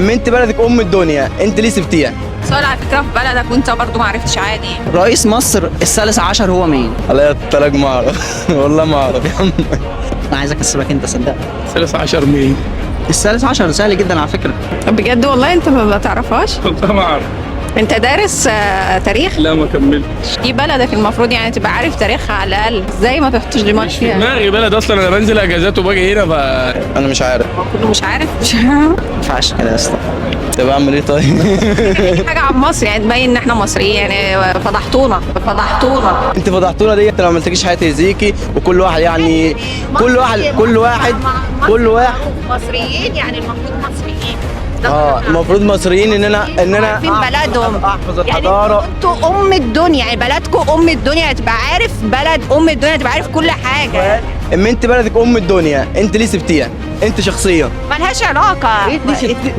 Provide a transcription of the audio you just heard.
اما انت بلدك ام الدنيا، انت ليه سبتيها؟ سؤال على فكره في بلدك وانت برضو ما عرفتش عادي. رئيس مصر الثالث عشر هو مين؟ عليا التلاج ما اعرف والله ما اعرف يا عم. انا عايز اكسبك انت صدق. 13 مين؟ الثالث عشر سهل جدا على فكره. بجد والله انت ما تعرفهاش؟ والله ما اعرف. انت دارس تاريخ؟ لا ما كملتش. دي بلدك المفروض يعني تبقى عارف تاريخها على الاقل، ازاي ما تحطش دماغك مش في فيها؟ دماغي بلد اصلا، انا بنزل اجازات وباجي هنا انا مش عارف. كله مش عارف ما ينفعش كده يا اسطى. طب اعمل ايه طيب؟ حاجه عن مصر يعني تبين ان احنا مصريين، يعني فضحتونا. انت فضحتونا ديت، لو ما عملتكيش حياتي يزيكي، وكل واحد يعني كل واحد مصريين، يعني المفروض مصريين. المفروض مصريين ان انا عارفين بلدهم، احفظ يعني الحضاره. انتوا ام الدنيا، يعني بلدكم ام الدنيا، تبقى عارف بلد ام الدنيا، تبقى عارف كل حاجه. اما انت بلدك ام الدنيا، انت ليه سبتيها؟ انت شخصيا ملهاش علاقه. ليه سبتيها؟